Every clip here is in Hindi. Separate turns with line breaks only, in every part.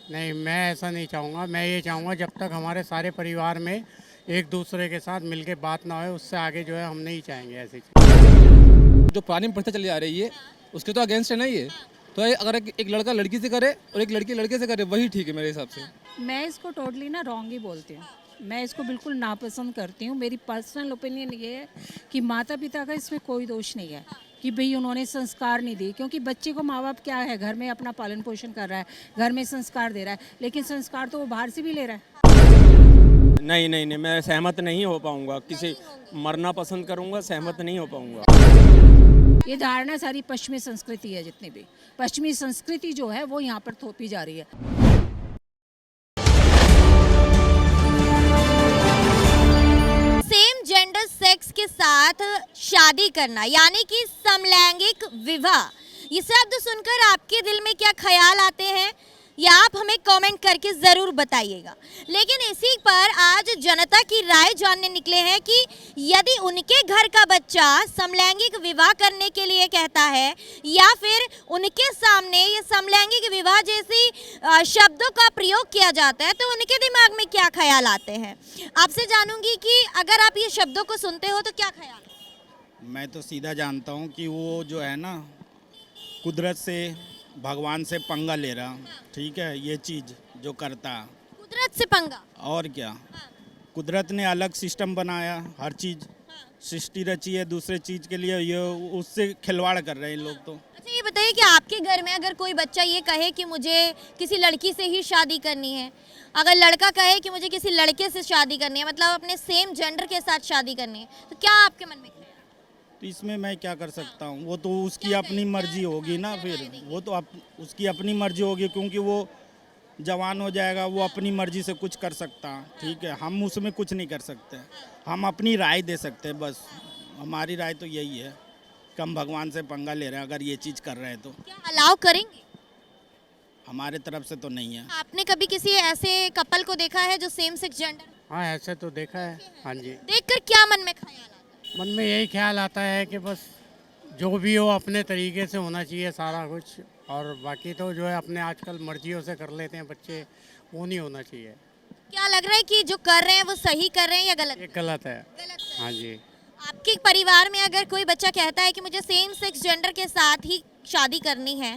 नहीं, मैं ऐसा नहीं चाहूँगा। मैं ये चाहूँगा जब तक हमारे सारे परिवार में एक दूसरे के साथ मिलके बात ना होए, उससे आगे जो है हम नहीं चाहेंगे ऐसी चीज़।
जो पुरानी प्रथा चली आ रही है उसके तो अगेंस्ट है ना ये। तो अगर एक लड़का लड़की से करे और एक लड़की लड़के से करे वही ठीक है मेरे हिसाब से।
मैं इसको टोटली ना रॉन्ग ही बोलती हूँ। मैं इसको बिल्कुल नापसंद करती हूँ। मेरी पर्सनल ओपिनियन ये है कि माता पिता का इसमें कोई दोष नहीं है कि भाई उन्होंने संस्कार नहीं दिए, क्योंकि बच्चे को माँ बाप क्या है, घर में अपना पालन पोषण कर रहा है, घर में संस्कार दे रहा है, लेकिन संस्कार तो वो बाहर से भी ले रहा है।
नहीं नहीं नहीं, मैं सहमत नहीं हो पाऊंगा। किसी मरना पसंद करूंगा, सहमत नहीं हो पाऊंगा।
ये धारणा सारी पश्चिमी संस्कृति है, जितनी भी पश्चिमी संस्कृति जो है वो यहाँ पर थोपी जा रही है।
सेम जेंडर सेक्स के साथ शादी करना यानी कि समलैंगिक विवाह, ये शब्द सुनकर आपके दिल में क्या ख्याल आते हैं, या आप हमें कमेंट करके ज़रूर बताइएगा। लेकिन इसी पर आज जनता की राय जानने निकले हैं कि यदि उनके घर का बच्चा समलैंगिक विवाह करने के लिए कहता है या फिर उनके सामने ये समलैंगिक विवाह जैसी शब्दों का प्रयोग किया जाता है तो उनके दिमाग में क्या ख्याल आते हैं। आपसे जानूंगी कि अगर आप ये शब्दों को सुनते हो तो क्या ख्याल।
मैं तो सीधा जानता हूँ कि वो जो है ना, कुदरत से, भगवान से पंगा ले रहा। ठीक है, ये चीज़ जो करता,
कुदरत से पंगा।
और क्या। कुदरत ने अलग सिस्टम बनाया, हर चीज़ सृष्टि रची है दूसरे चीज़ के लिए, ये उससे खिलवाड़ कर रहे हैं लोग तो।
अच्छा ये बताइए कि आपके घर में अगर कोई बच्चा ये कहे कि मुझे किसी लड़की से ही शादी करनी है, अगर लड़का कहे कि मुझे किसी लड़के से शादी करनी है, मतलब अपने सेम जेंडर के साथ शादी करनी है, तो क्या आपके मन में ख्याल।
तो इसमें मैं क्या कर सकता हूँ, वो तो उसकी अपनी मर्जी होगी ना। फिर वो तो उसकी अपनी मर्जी होगी, क्योंकि वो जवान हो जाएगा, वो अपनी मर्जी से कुछ कर सकता है। ठीक है, हम उसमें कुछ नहीं कर सकते, हम अपनी राय दे सकते हैं बस। हमारी राय तो यही है कि हम भगवान से पंगा ले रहे हैं अगर ये चीज़ कर रहे हैं तो।
क्या अलाउ करेंगे।
हमारे तरफ से तो नहीं है।
आपने कभी किसी ऐसे कपल को देखा है जो सेम सेक्स जेंडर।
हाँ, ऐसे तो देखा है। हाँ जी।
देखकर क्या मन में ख्याल आता है।
मन में यही ख्याल आता है कि बस जो भी हो अपने तरीके से होना चाहिए सारा कुछ, और बाकी तो जो है अपने आजकल मर्जियों से कर लेते हैं बच्चे, वो नहीं होना चाहिए।
क्या लग रहा है कि जो कर रहे हैं वो सही कर रहे हैं या गलत।
ये गलत है।
गलत है।
हाँ जी।
आपके परिवार में अगर कोई बच्चा कहता है कि मुझे सेम सेक्स जेंडर के साथ ही शादी करनी है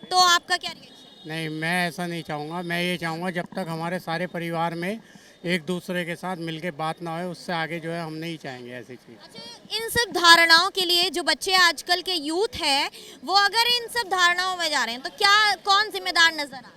तो आपका क्या रिएक्शन।
नहीं, मैं ऐसा नहीं चाहूँगा। मैं ये चाहूँगा जब तक हमारे सारे परिवार में एक दूसरे के साथ मिलके बात ना होए, उससे आगे जो है हम नहीं चाहेंगे ऐसी चीज़।
अच्छा इन सब धारणाओं के लिए जो बच्चे आजकल के यूथ है वो अगर इन सब धारणाओं में जा रहे हैं तो क्या कौन जिम्मेदार नजर आ रहा है।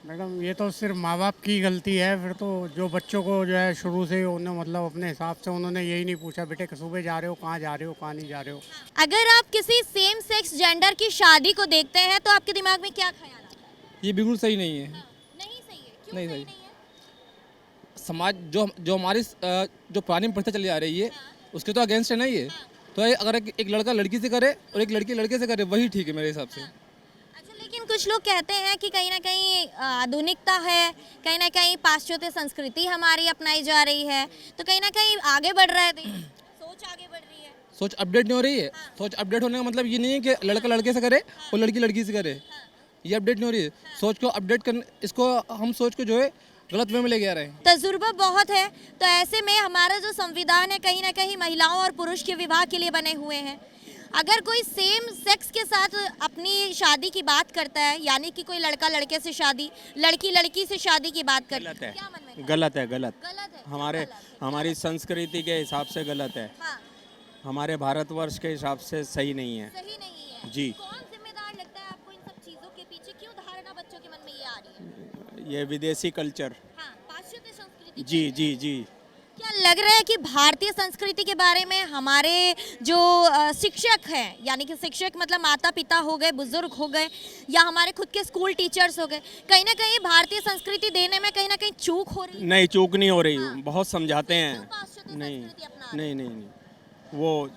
मैडम, ये तो सिर्फ माँ बाप की गलती है। फिर तो जो बच्चों को जो है शुरू से उन्हें मतलब अपने हिसाब से उन्होंने यही नहीं पूछा बेटे सुबह जा रहे हो, कहाँ जा रहे हो, कहाँ नहीं जा रहे हो।
अगर आप किसी सेम सेक्स जेंडर की शादी को देखते हैं तो आपके दिमाग में क्या ख्याल आता है।
ये बिल्कुल सही नहीं है।
नहीं सही है। क्यों
नहीं
सही
सही।
नहीं है।
समाज जो हमारी जो पुरानी प्रथा चली आ रही है उसके तो अगेंस्ट है ना ये। तो अगर एक लड़का लड़की से करे और एक लड़की लड़के से करे वही ठीक है मेरे हिसाब से।
अच्छा लेकिन कुछ लोग कहते हैं कि कहीं ना कहीं आधुनिकता है, कहीं ना कहीं पाश्चात्य संस्कृति हमारी अपनाई जा रही है, तो कहीं ना कहीं आगे बढ़ रहा है सोच आगे बढ़ रही है।
सोच अपडेट नहीं हो रही है। सोच अपडेट होने का मतलब ये नहीं है कि लड़का लड़के से करे और लड़की लड़की से करे, ये अपडेट नहीं हो रही है। सोच को अपडेट करने, इसको हम सोच को जो है गलत वे में ले के आ रहे हैं।
तजुर्बा बहुत है, तो ऐसे में हमारा जो संविधान है कहीं ना कहीं महिलाओं और पुरुष के विवाह के लिए बने हुए हैं। अगर कोई सेम सेक्स के साथ अपनी शादी की बात करता है, यानी कि कोई लड़का लड़के से शादी, लड़की लड़की से शादी की बात करती है,
गलत है।
क्या मन में
गलत है, गलत।
गलत है।
हमारे हमारी संस्कृति के हिसाब से गलत है।
हाँ,
हमारे भारतवर्ष के हिसाब से सही नहीं है।
सही नहीं है।
जी।
कौन जिम्मेदार लगता है आपको इन सब चीजों के पीछे, क्यों धारणा बच्चों के मन में ये आ रही है।
ये विदेशी कल्चर।
हाँ, पाश्चात्य संस्कृति।
जी जी जी।
क्या लग रहा है कि भारतीय संस्कृति के बारे में हमारे जो शिक्षक हैं, यानी कि शिक्षक मतलब माता पिता हो गए, बुजुर्ग हो गए, या हमारे खुद के स्कूल टीचर्स हो गए, कहीं ना कहीं भारतीय संस्कृति देने में कहीं ना कहीं चूक हो रही है।
नहीं, चूक नहीं हो रही। बहुत समझाते
क्यों
हैं।
पाश्चात्य
नहीं
संस्कृति अपना रहे हैं?
नहीं नहीं नहीं, वो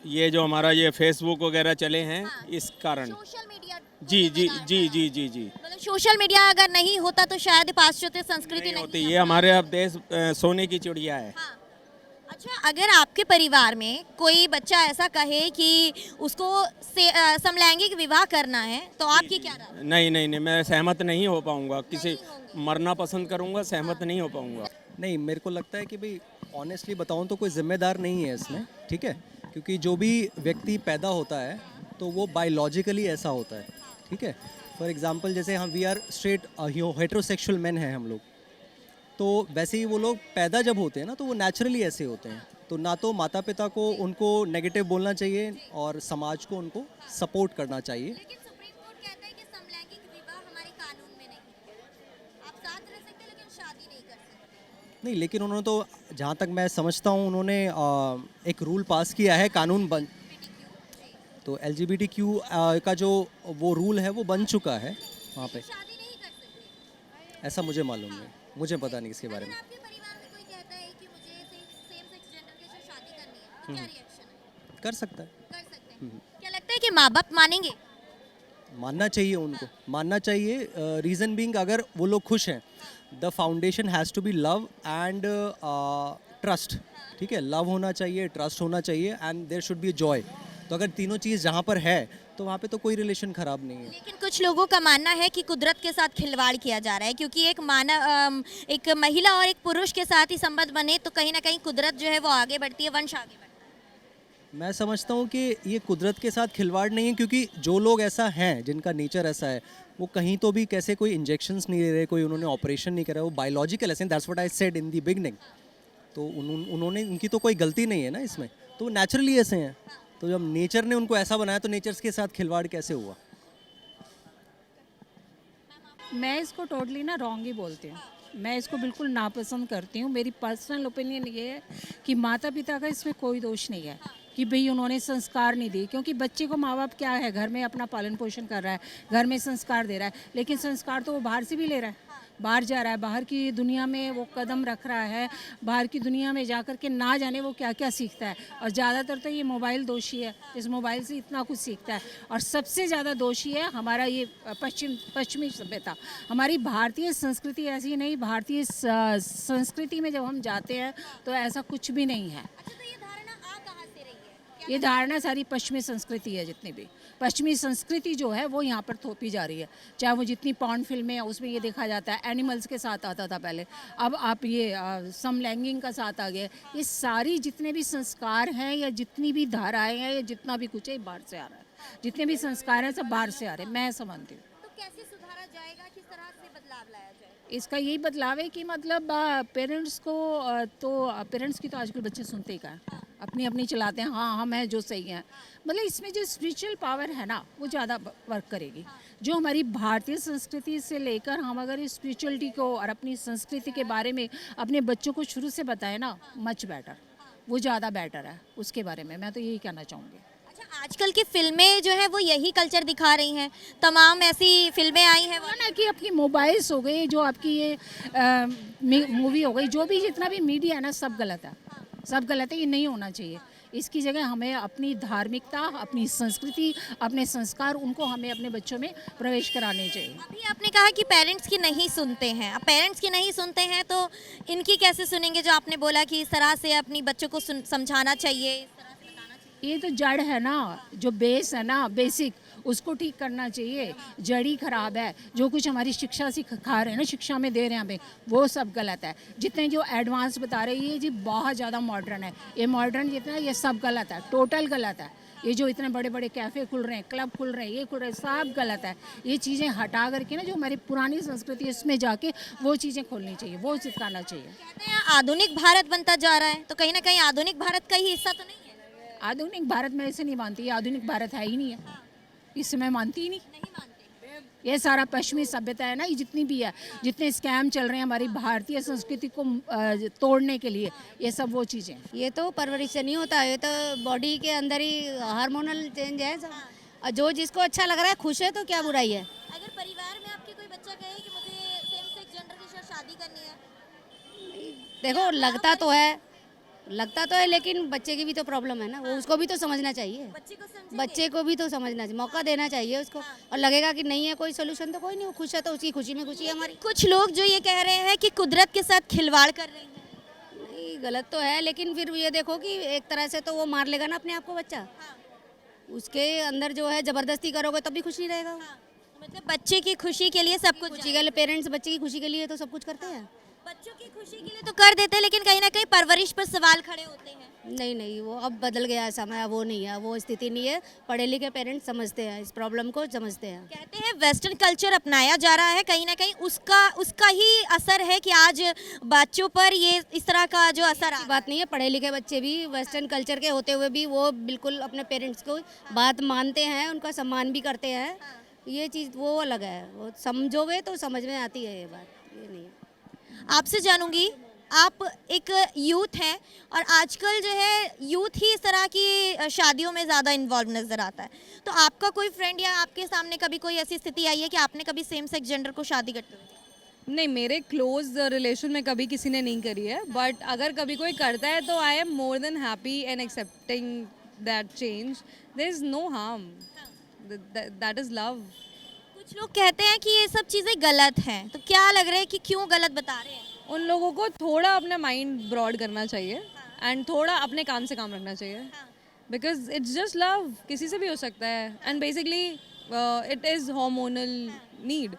ये जो हमारा ये फेसबुक वगैरह चले हैं, इस कारण।
Social media.
जी जी जी जी जी जी।
मतलब सोशल मीडिया अगर नहीं होता तो शायद पाश्चात्य संस्कृति
नहीं
नहीं
होती। ये हमारे अब देश सोने की चिड़िया है।
हाँ। अच्छा, अगर आपके परिवार में कोई बच्चा ऐसा कहे कि उसको समलैंगिक विवाह करना है तो आपकी क्या राय?
नहीं नहीं नहीं, मैं सहमत नहीं हो पाऊंगा, किसी मरना पसंद करूंगा, सहमत नहीं हो पाऊंगा।
नहीं, मेरे को लगता है कि भाई ऑनेस्टली बताऊं तो कोई जिम्मेदार नहीं है इसमें, ठीक है, क्योंकि जो भी व्यक्ति पैदा होता है तो वो बायोलॉजिकली ऐसा होता है, ठीक है। फॉर एग्जांपल जैसे हम we are straight heterosexual man हैं हम लोग, तो वैसे ही वो लोग पैदा जब होते हैं ना तो वो नेचुरली ऐसे होते हैं। तो ना तो माता पिता को उनको नेगेटिव बोलना चाहिए और समाज को उनको सपोर्ट करना चाहिए।
लेकिन सुप्रीम कोर्ट कहता है कि समलैंगिक विवाह हमारे कानून में नहीं है। आप साथ रह सकते हैं लेकिन शादी नहीं कर सकते।
नहीं, लेकिन उन्होंने तो जहाँ तक मैं समझता हूँ उन्होंने एक रूल पास किया है, कानून बन तो LGBTQ का जो वो रूल है वो बन चुका है वहाँ पे,
शादी नहीं कर सकते।
ऐसा मुझे मालूम नहीं, मुझे पता नहीं इसके बारे
अगर
में।
आपके परिवार में कोई कहता है कि मुझे सेम सेक्स जेंडर के साथ शादी करनी है तो क्या रिएक्शन है?
कर सकता है,
कर सकते हैं। क्या लगता है कि माँ बाप मानेंगे?
मानना चाहिए उनको, मानना चाहिए। रीज़न बीइंग अगर वो लोग खुश हैं, the foundation has to be love and trust, ठीक है, लव होना चाहिए, ट्रस्ट होना चाहिए and there should be joy. तो अगर तीनों चीज़ जहाँ पर है तो वहाँ पे तो कोई रिलेशन ख़राब नहीं है।
लेकिन कुछ लोगों का मानना है कि कुदरत के साथ खिलवाड़ किया जा रहा है, क्योंकि एक महिला और एक पुरुष के साथ ही संबंध बने तो कहीं ना कहीं कुदरत जो है वो आगे बढ़ती है, वंश आगे बढ़ता है।
मैं समझता हूँ कि ये कुदरत के साथ खिलवाड़ नहीं है, क्योंकि जो लोग ऐसा हैं जिनका नेचर ऐसा है वो कहीं तो भी कैसे कोई इंजेक्शंस नहीं ले रहे, कोई उन्होंने ऑपरेशन नहीं करा, वो बायोलॉजिकल ऐसे, that's what I said in the beginning. तो उन्होंने उनकी तो कोई गलती नहीं है ना इसमें, तो वो नेचुरली ऐसे हैं। तो जब नेचर ने उनको ऐसा बनाया तो नेचर के साथ खिलवाड़ कैसे हुआ?
मैं इसको टोटली ना रॉन्ग ही बोलती हूँ। मैं इसको बिल्कुल नापसंद करती हूँ। मेरी पर्सनल ओपिनियन ये है कि माता पिता का इसमें कोई दोष नहीं है कि भाई उन्होंने संस्कार नहीं दिए, क्योंकि बच्चे को माँ बाप क्या है, घर में अपना पालन पोषण कर रहा है, घर में संस्कार दे रहा है, लेकिन संस्कार तो वो बाहर से भी ले रहा है, बाहर जा रहा है, बाहर की दुनिया में वो कदम रख रहा है, बाहर की दुनिया में जा कर के ना जाने वो क्या क्या सीखता है। और ज़्यादातर तो ये मोबाइल दोषी है, इस मोबाइल से इतना कुछ सीखता है। और सबसे ज़्यादा दोषी है हमारा ये पश्चिमी सभ्यता। हमारी भारतीय संस्कृति ऐसी नहीं, भारतीय संस्कृति में जब हम जाते हैं तो ऐसा कुछ भी नहीं है।
अच्छा, तो ये धारणा आ कहाँ से रही है?
ये धारणा सारी पश्चिमी संस्कृति है, जितनी भी पश्चिमी संस्कृति जो है वो यहाँ पर थोपी जा रही है। चाहे वो जितनी पॉर्न फिल्में हैं उसमें ये देखा जाता है, एनिमल्स के साथ आता था पहले, अब आप ये समलैंगिक का साथ आ गए। ये सारी जितने भी संस्कार हैं या जितनी भी धाराएं हैं या जितना भी कुछ है बाहर से आ रहा है, जितने भी संस्कार हैं सब बाहर से आ रहे हैं, मैं ऐसा मानती हूँ।
तो कैसे सुधारा जाएगा, किस तरह से बदलाव लाया जाएगा?
इसका यही बदलाव है कि मतलब पेरेंट्स को तो पेरेंट्स की तो आजकल बच्चे सुनते ही का है, अपनी अपनी चलाते हैं, हाँ हम हैं जो सही हैं। मतलब इसमें जो स्पिरिचुअल पावर है ना वो ज़्यादा वर्क करेगी। जो हमारी भारतीय संस्कृति से लेकर हम अगर इस स्पिरिचुअलिटी को और अपनी संस्कृति के बारे में अपने बच्चों को शुरू से बताएं ना, मच बेटर, वो ज़्यादा बेटर है। उसके बारे में मैं तो यही कहना चाहूँगी।
अच्छा, आजकल की फिल्में जो है वो यही कल्चर दिखा रही हैं, तमाम ऐसी फिल्में आई हैं।
वो ना कि अपनी मोबाइल्स हो गई, जो आपकी ये मूवी हो गई, जो भी जितना भी मीडिया है ना सब गलत है, सब गलत है। ये नहीं होना चाहिए। इसकी जगह हमें अपनी धार्मिकता, अपनी संस्कृति, अपने संस्कार, उनको हमें अपने बच्चों में प्रवेश कराने चाहिए।
अभी आपने कहा कि पेरेंट्स की नहीं सुनते हैं, अब पेरेंट्स की नहीं सुनते हैं तो इनकी कैसे सुनेंगे? जो आपने बोला कि इस तरह से अपनी बच्चों को समझाना चाहिए, इस तरह से बताना चाहिए।
ये तो जड़ है ना, जो बेस है ना, बेसिक, उसको ठीक करना चाहिए। जड़ ही खराब है। जो कुछ हमारी शिक्षा सिखा रहे हैं ना, शिक्षा में दे रहे हैं हमें, वो सब गलत है। जितने जो एडवांस बता रहे हैं ये जी बहुत ज़्यादा मॉडर्न है, ये मॉडर्न जितना ये सब गलत है, टोटल गलत है। ये जो इतने बड़े बड़े कैफ़े खुल रहे हैं, क्लब खुल रहे हैं, ये खुल रहे हैं, सब गलत है। ये चीज़ें हटा करके ना जो हमारी पुरानी संस्कृति है उसमें जाके वो चीज़ें खोलनी चाहिए, वो सिखाना चाहिए।
कहते हैं आधुनिक भारत बनता जा रहा है, तो कहीं ना कहीं आधुनिक भारत का ही हिस्सा तो नहीं है?
आधुनिक भारत में ऐसे नहीं मानती, ये आधुनिक भारत है ही नहीं है, इससे मैं मानती ही नहीं।
नहीं मानते।
ये सारा पश्चिमी सभ्यता है ना, ये जितनी भी है, जितने स्कैम चल रहे हैं हमारी भारतीय संस्कृति को तोड़ने के लिए, ये सब वो चीज़ें।
ये तो परवरिश से नहीं होता है, ये तो बॉडी के अंदर ही हार्मोनल चेंज है सब। और जो जिसको अच्छा लग रहा है, खुश है, तो क्या बुराई है।
अगर परिवार में आपके कोई बच्चा कहे कि मुझे सेम सेक्स जेंडर के साथ शादी करनी है,
देखो लगता तो है, लेकिन बच्चे की भी तो प्रॉब्लम है ना, वो उसको भी तो समझना चाहिए। बच्चे को भी तो समझना चाहिए, मौका देना चाहिए उसको। और लगेगा कि नहीं है कोई सोल्यूशन तो कोई नहीं, वो खुश है तो उसकी खुशी में खुशी है हमारी।
कुछ लोग जो ये कह रहे हैं कि कुदरत के साथ खिलवाड़ कर रहे हैं।
नहीं गलत तो है, लेकिन फिर ये देखो कि एक तरह से तो वो मार लेगा ना अपने आप को बच्चा। उसके अंदर जो है जबरदस्ती करोगे तब भी खुश नहीं रहेगा वो।
मतलब बच्चे की खुशी के लिए सब कुछ
खुशी के लिए पेरेंट्स बच्चे की खुशी के लिए तो सब कुछ करते हैं।
बच्चों की खुशी के लिए तो कर देते हैं, लेकिन कहीं ना कहीं परवरिश पर सवाल खड़े होते हैं।
नहीं नहीं, वो अब बदल गया है समय, वो नहीं है, वो स्थिति नहीं है। पढ़े लिखे पेरेंट्स समझते हैं, इस प्रॉब्लम को समझते हैं।
कहते हैं वेस्टर्न कल्चर अपनाया जा रहा है, कहीं ना कहीं उसका ही असर है कि आज बच्चों पर ये इस तरह का जो असर
ऐसी बात नहीं है, पढ़े लिखे बच्चे भी वेस्टर्न कल्चर के होते हुए भी वो बिल्कुल अपने पेरेंट्स को बात मानते हैं, उनका सम्मान भी करते हैं। ये चीज़ वो अलग है, वो समझोगे तो समझ में आती है ये बात, ये नहीं है।
आपसे जानूंगी, आप एक यूथ हैं और आजकल जो है यूथ ही इस तरह की शादियों में ज़्यादा इन्वॉल्व नज़र आता है, तो आपका कोई फ्रेंड या आपके सामने कभी कोई ऐसी स्थिति आई है कि आपने कभी सेम सेक्स जेंडर को शादी करते हुए?
नहीं, मेरे क्लोज रिलेशन में कभी किसी ने नहीं करी है, बट अगर कभी कोई करता है तो I am more than happy and accepting that change. There is no harm, that is love.
कुछ लोग कहते हैं कि ये सब चीज़ें गलत हैं, तो क्या लग रहा है कि क्यों गलत बता रहे हैं?
उन लोगों को थोड़ा अपना माइंड ब्रॉड करना चाहिए एंड थोड़ा अपने काम से काम रखना चाहिए, बिकॉज इट्स जस्ट लव, किसी से भी हो सकता है। And basically it is hormonal need,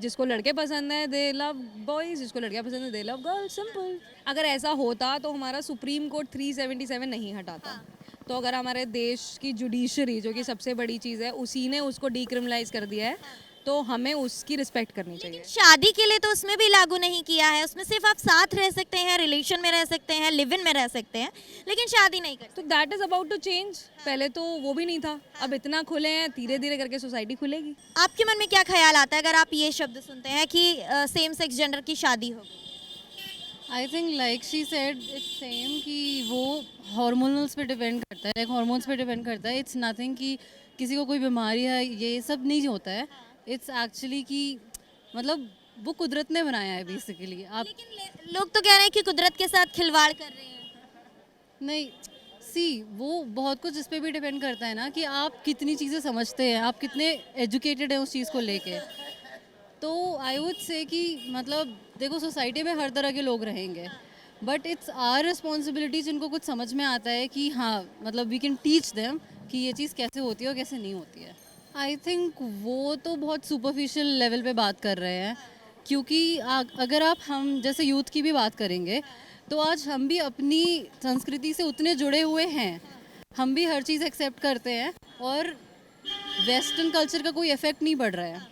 जिसको लड़के पसंद है दे लव बॉयज़, जिसको लड़कियाँ पसंद है दे लव गर्ल्स, सिंपल। अगर ऐसा होता तो हमारा सुप्रीम कोर्ट 377 नहीं हटाता। तो अगर हमारे देश की जुडिशरी, जो कि सबसे बड़ी चीज़ है, उसी ने उसको डीक्रिमिनलाइज कर दिया है, तो हमें उसकी रिस्पेक्ट करनी चाहिए।
शादी के लिए तो उसमें भी लागू नहीं किया है, उसमें सिर्फ आप साथ रह सकते हैं, रिलेशन में रह सकते हैं, लिव इन में रह सकते हैं, लेकिन शादी नहीं कर सकते।
तो that is about to change. पहले तो वो भी नहीं था, अब इतना खुले हैं, धीरे धीरे करके सोसाइटी खुलेगी।
आपके मन में क्या ख्याल आता है अगर आप ये शब्द सुनते हैं कि सेम सेक्स जेंडर की शादी हो गई?
I think like she said it's same कि वो हार्मोनल्स पे डिपेंड करता है, लाइक हार्मोन्स पे डिपेंड करता है। इट्स नथिंग कि किसी को कोई बीमारी है, ये सब नहीं होता है। इट्स एक्चुअली कि मतलब वो कुदरत ने बनाया है बेसिकली। आप
लेकिन लोग तो कह रहे हैं कि कुदरत के साथ खिलवाड़ कर रहे हैं।
नहीं, सी वो बहुत कुछ इस पे भी डिपेंड करता है ना कि आप कितनी चीज़ें समझते हैं, आप कितने एजुकेटेड हैं उस चीज़ को लेके। तो आई वुड से कि मतलब देखो, सोसाइटी में हर तरह के लोग रहेंगे, बट इट्स आवर रिस्पॉन्सिबिलिटी जिनको कुछ समझ में आता है कि हाँ मतलब वी कैन टीच देम कि ये चीज़ कैसे होती है और कैसे नहीं होती है। आई थिंक वो तो बहुत सुपरफिशियल लेवल पे बात कर रहे हैं, क्योंकि अगर आप हम जैसे यूथ की भी बात करेंगे तो आज हम भी अपनी संस्कृति से उतने जुड़े हुए हैं, हम भी हर चीज़ एक्सेप्ट करते हैं और वेस्टर्न कल्चर का कोई इफ़ेक्ट नहीं पड़ रहा है।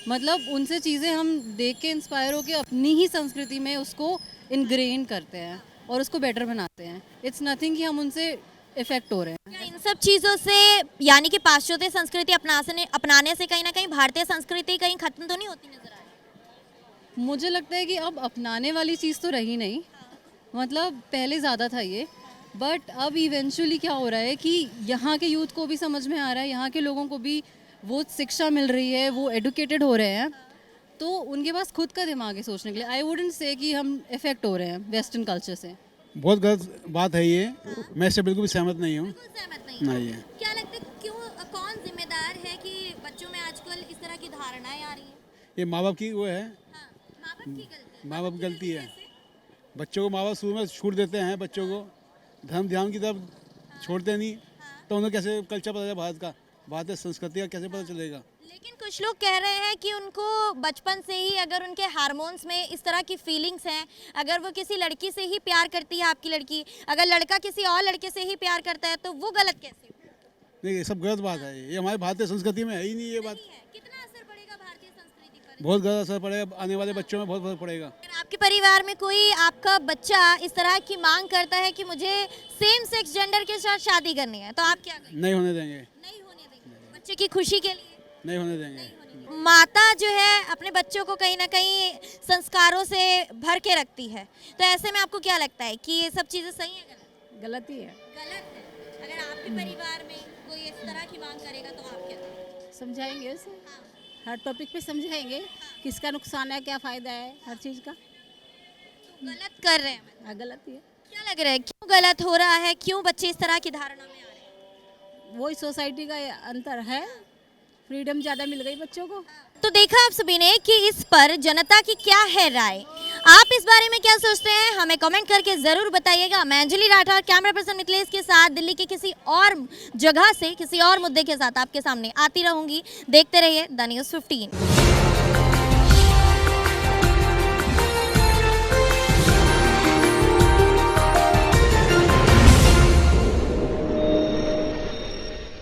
मतलब उनसे चीज़ें हम देख के इंस्पायर होकर अपनी ही संस्कृति में उसको इनग्रेन करते हैं और उसको बेटर बनाते हैं। इट्स नथिंग कि हम उनसे इफेक्ट हो रहे हैं।
क्या इन सब चीज़ों से, यानी कि पाश्चात्य संस्कृति अपनाने से कहीं ना कहीं भारतीय संस्कृति कहीं खत्म तो नहीं होती नजर आ रही?
मुझे लगता है कि अब अपनाने वाली चीज़ तो रही नहीं, मतलब पहले ज़्यादा था ये, बट अब इवेंचुअली क्या हो रहा है कि यहाँ के यूथ को भी समझ में आ रहा है, यहाँ के लोगों को भी वो शिक्षा मिल रही है, वो एडुकेटेड हो रहे हैं, तो उनके पास खुद का दिमाग है सोचने के लिए। आई वुडंट से कि हम इफेक्ट हो रहे हैं वेस्टर्न कल्चर से।
बहुत गलत बात है ये, मैं इससे बिल्कुल भी सहमत नहीं हूँ।
सहमत
नहीं है।
क्या लगता है क्यों, कौन जिम्मेदार है कि बच्चों में आजकल इस तरह की धारणाएं आ रही हैं?
ये माँ बाप की वो है,
माँ बाप की गलती,
माँ बाप की गलती है। बच्चों को माँ बाप शुरू में छूट देते हैं, बच्चों को धर्म ध्यान की तरफ छोड़ते नहीं, तो उन्हें कैसे कल्चर पता चलेगा भारत का, भारतीय संस्कृति का कैसे पता चलेगा?
लेकिन कुछ लोग कह रहे हैं कि उनको बचपन से ही अगर उनके हार्मोन्स में इस तरह की फीलिंग्स हैं, अगर वो किसी लड़की से ही प्यार करती है, आपकी लड़की, अगर लड़का किसी और लड़के से ही प्यार करता है, तो वो गलत कैसे?
नहीं, ये सब गलत बात है, ये हमारी भारतीय संस्कृति में है ही नहीं ये बात।
कितना असर पड़ेगा भारतीय संस्कृति पर?
बहुत गलत असर पड़ेगा, आने वाले बच्चों में बहुत फर्क पड़ेगा।
अगर आपके परिवार में कोई आपका बच्चा इस तरह की मांग करता है कि मुझे सेम सेक्स जेंडर के साथ शादी करनी है, तो आप क्या करेंगे?
नहीं होने देंगे।
नहीं होने देंगे, बच्चे की खुशी के लिए
नहीं होने देंगे।
माता जो है अपने बच्चों को कहीं ना कहीं संस्कारों से भर के रखती है, तो ऐसे में आपको क्या लगता है कि ये सब चीज़ें सही है गलत?
गलत ही है।
गलत है। अगर आपके परिवार में कोई इस तरह की मांग करेगा तो आप क्या करेंगे?
समझाएंगे उसे, हर टॉपिक पे समझाएंगे किसका नुकसान है, क्या फ़ायदा है हर चीज़ का।
तो गलत कर रहे हैं,
हाँ, गलत ही है।
क्या लग रहा है क्यों गलत हो रहा है, क्यों बच्चे इस तरह की धारणा में आ रहे हैं?
वही सोसाइटी का अंतर है, फ्रीडम ज़्यादा मिल गई बच्चों को।
तो देखा आप सभी ने कि इस पर जनता की क्या है राय। आप इस बारे में क्या सोचते हैं हमें कमेंट करके ज़रूर बताइएगा। मैं अंजलि राठौर, कैमरा पर्सन मिथिलेश के साथ दिल्ली के किसी और जगह से किसी और मुद्दे के साथ आपके सामने आती रहूंगी। देखते रहिए द न्यूज़ 15।